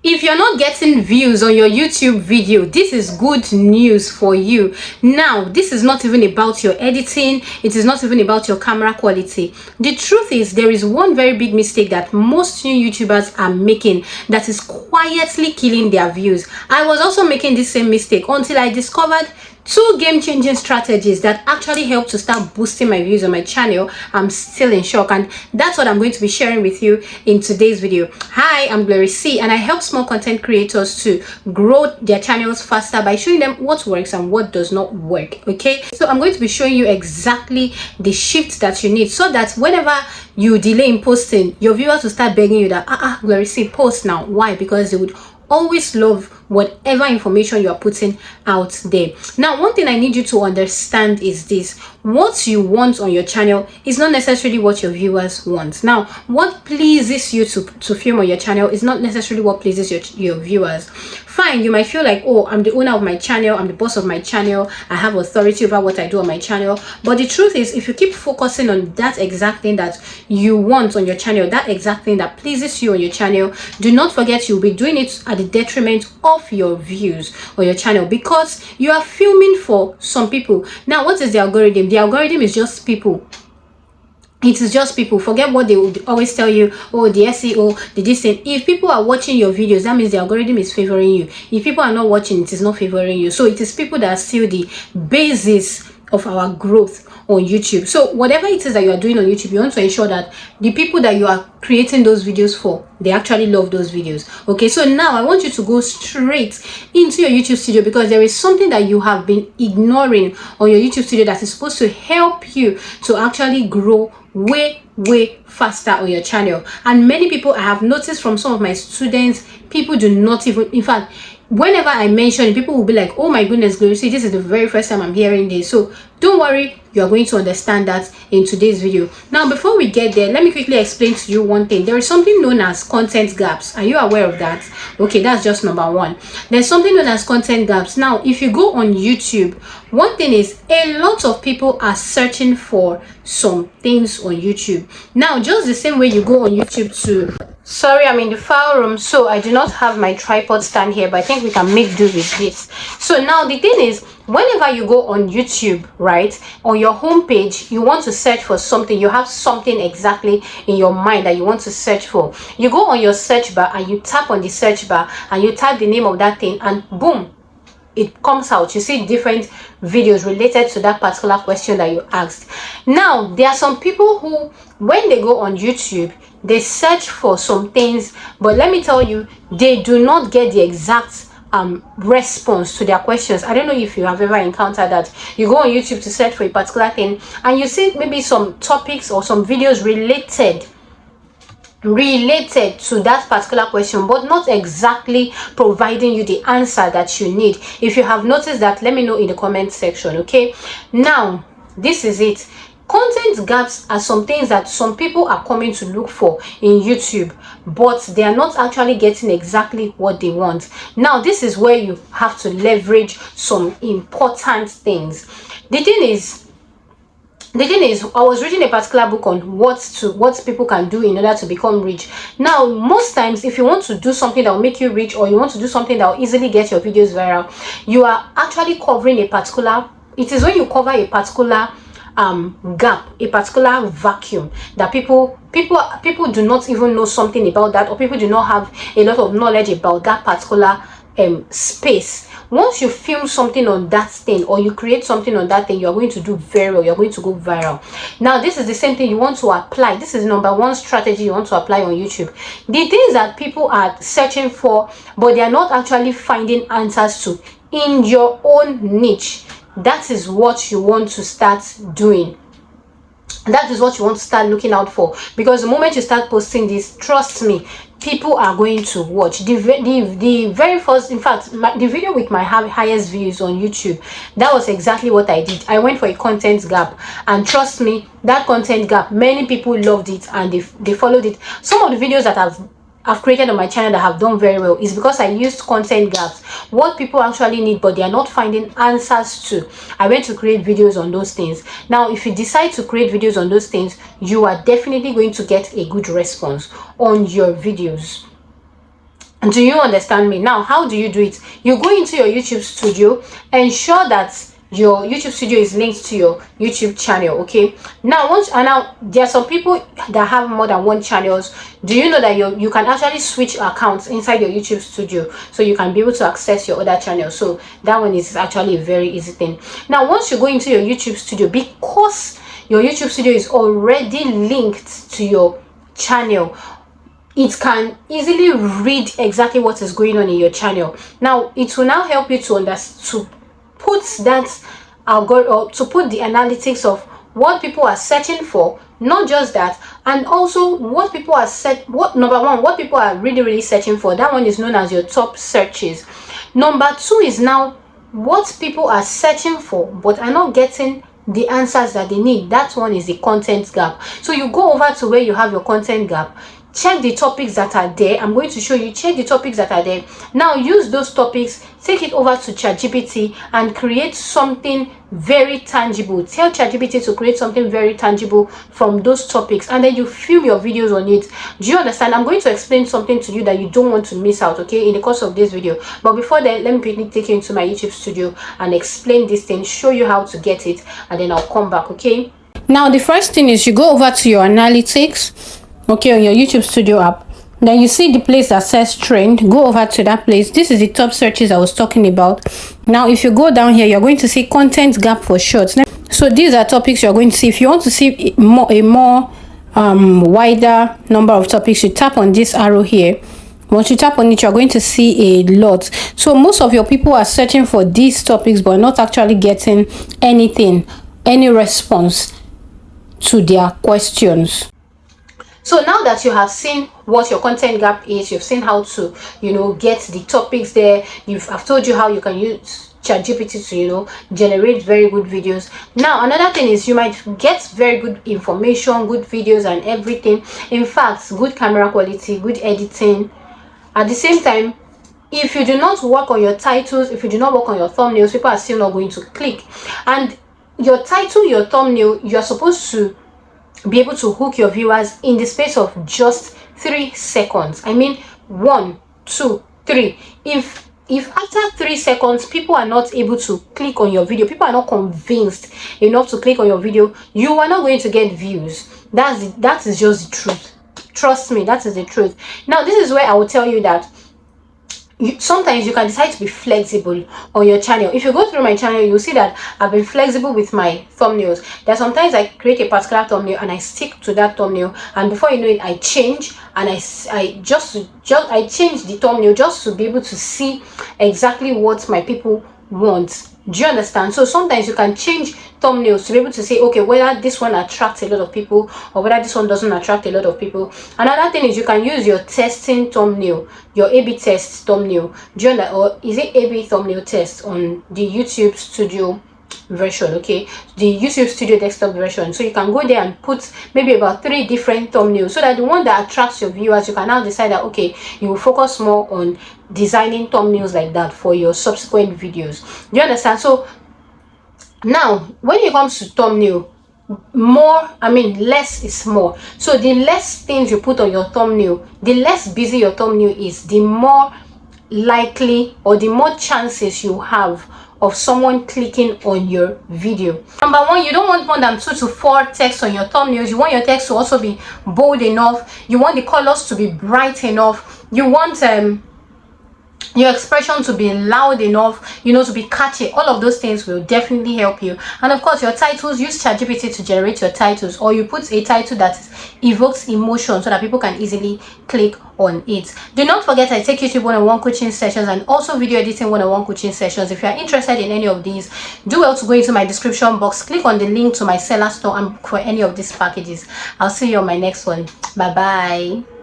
If you're not getting views on your YouTube video, this is good news for you. Now, this is not even about your editing. It is not even about your camera quality. The truth is, there is one very big mistake that most new YouTubers are making that is quietly killing their views. I was also making this same mistake until I discovered two game-changing strategies that actually help to start boosting my views on my channel. I'm still in shock, and that's what I'm going to be sharing with you in today's video. Hi, I'm Glory C, and I help small content creators to grow their channels faster by showing them what works and what does not work. Okay, so I'm going to be showing you exactly the shift that you need so that whenever you delay in posting, your viewers will start begging you that Glory C, post now. Why? Because they would always love whatever information you are putting out there. Now, one thing I need you to understand is this: what you want on your channel is not necessarily what your viewers want. Now, what pleases you to film on your channel is not necessarily what pleases your viewers. Fine, you might feel like, oh, I'm the owner of my channel, I'm the boss of my channel, I have authority over what I do on my channel. But the truth is, if you keep focusing on that exact thing that you want on your channel, that exact thing that pleases you on your channel, do not forget you'll be doing it at the detriment of your views on your channel, because you are filming for some people. Now, what is the algorithm? The algorithm is just people. It is just people. Forget what they would always tell you, oh, the SEO, the distance. If people are watching your videos, that means the algorithm is favoring you. If people are not watching, it is not favoring you. So it is people that are still the basis of our growth on YouTube. So whatever it is that you are doing on YouTube, you want to ensure that the people that you are creating those videos for, they actually love those videos. Okay, so now I want you to go straight into your YouTube studio, because there is something that you have been ignoring on your YouTube studio that is supposed to help you to actually grow way faster on your channel. And many people, I have noticed from some of my students, people do not even, in fact, whenever I mention it, people will be like, oh my goodness, Glory, see, this is the very first time I'm hearing this. So don't worry, you are going to understand that in today's video. Now, before we get there, let me quickly explain to you one thing. There is something known as content gaps. Are you aware of that? Okay, that's just number one. There's something known as content gaps. Now, if you go on YouTube, one thing is, a lot of people are searching for some things on YouTube. Now, just the same way you go on YouTube to, sorry, I'm in the file room, so I do not have my tripod stand here, but I think we can make do with this. So now the thing is, whenever you go on YouTube, right, on your home page, you want to search for something, you have something exactly in your mind that you want to search for. You go on your search bar and you tap on the search bar and you type the name of that thing, and boom, it comes out. You see different videos related to that particular question that you asked. Now, there are some people who, when they go on YouTube, they search for some things, but let me tell you, they do not get the exact response to their questions. I don't know if you have ever encountered that. You go on YouTube to search for a particular thing and you see maybe some topics or some videos related to that particular question, but not exactly providing you the answer that you need. If you have noticed that, let me know in the comment section. Okay, now this is it. Content gaps are some things that some people are coming to look for in YouTube, but they are not actually getting exactly what they want. Now, this is where you have to leverage some important things. The thing is, I was reading a particular book on what people can do in order to become rich. Now, most times, if you want to do something that will make you rich, or you want to do something that will easily get your videos viral, you are actually covering a particular, it is when you cover a particular gap, a particular vacuum that people do not even know something about that, or people do not have a lot of knowledge about that particular space. Once you film something on that thing, or you create something on that thing, you're going to do very well, you're going to go viral. Now, this is the same thing you want to apply. This is number one strategy you want to apply on YouTube. The things that people are searching for, but they are not actually finding answers to in your own niche, that is what you want to start doing. That is what you want to start looking out for, because the moment you start posting this, trust me, people are going to watch. The very first, in fact, the video with my highest views on YouTube, that was exactly what I did. I went for a content gap, and trust me, that content gap, many people loved it and they followed it. Some of the videos that I've created on my channel that have done very well is because I used content gaps, what people actually need but they are not finding answers to. I went to create videos on those things. Now, if you decide to create videos on those things, you are definitely going to get a good response on your videos. Do you understand me? Now, how do you do it? You go into your YouTube studio, ensure that your YouTube studio is linked to your YouTube channel. Okay, now now there are some people that have more than one channels. Do you know that you can actually switch accounts inside your YouTube studio, so you can be able to access your other channels? So that one is actually a very easy thing. Now, once you go into your YouTube studio, because your YouTube studio is already linked to your channel, it can easily read exactly what is going on in your channel. Now, it will now help you to put that algorithm, or to put the analytics of what people are searching for, not just that, and also what people are number one, what people are really searching for. That one is known as your top searches. Number two is now what people are searching for but are not getting the answers that they need. That one is the content gap. So you go over to where you have your content gap, check the topics that are there. I'm going to show you. Check the topics that are there. Now use those topics, take it over to ChatGPT and create something very tangible. Tell ChatGPT to create something very tangible from those topics, and then you film your videos on it. Do you understand? I'm going to explain something to you that you don't want to miss out, okay, in the course of this video. But before then, let me quickly take you into my YouTube studio and explain this thing, show you how to get it, and then I'll come back. Okay, now the first thing is you go over to your analytics, okay, on your YouTube studio app. Then you see the place that says trend. Go over to that place. This is the top searches I was talking about. Now if you go down here, you're going to see content gap for shorts. So these are topics you're going to see. If you want to see a more wider number of topics, you tap on this arrow here. Once you tap on it, you're going to see a lot. So most of your people are searching for these topics but not actually getting any response to their questions. So now that you have seen what your content gap is, you've seen how to, get the topics there. I've told you how you can use ChatGPT to, generate very good videos. Now, another thing is you might get very good information, good videos and everything. In fact, good camera quality, good editing. At the same time, if you do not work on your titles, if you do not work on your thumbnails, people are still not going to click. And your title, your thumbnail, you're supposed to be able to hook your viewers in the space of just 3 seconds. I mean, 1, 2, 3. If after 3 seconds people are not able to click on your video, people are not convinced enough to click on your video, you are not going to get views. That is just the truth. Trust me, that is the truth. Now, this is where I will tell you that sometimes you can decide to be flexible on your channel. If you go through my channel, you'll see that I've been flexible with my thumbnails. There sometimes I create a particular thumbnail and I stick to that thumbnail, and before you know it, I change, and I change the thumbnail just to be able to see exactly what my people want. Do you understand? So sometimes you can change thumbnails to be able to say, okay, whether this one attracts a lot of people or whether this one doesn't attract a lot of people. Another thing is you can use your testing thumbnail, your A/B test thumbnail. Do you understand? Or is it A/B thumbnail test on the YouTube Studio version? Okay, the YouTube Studio desktop version. So you can go there and put maybe about 3 different thumbnails, so that the one that attracts your viewers, you can now decide that, okay, you will focus more on designing thumbnails like that for your subsequent videos. Do you understand? So now when it comes to thumbnail, less is more. So the less things you put on your thumbnail, the less busy your thumbnail is, the more likely or the more chances you have of someone clicking on your video. Number one, you don't want more than 2 to 4 text on your thumbnails. You want your text to also be bold enough. You want the colors to be bright enough. You want your expression to be loud enough, to be catchy. All of those things will definitely help you. And of course, your titles, use ChatGPT to generate your titles, or you put a title that evokes emotion so that people can easily click on it. Do not forget, I take YouTube one-on-one coaching sessions and also video editing one-on-one coaching sessions. If you are interested in any of these, do well to go into my description box, click on the link to my seller store and for any of these packages. I'll see you on my next one. Bye bye.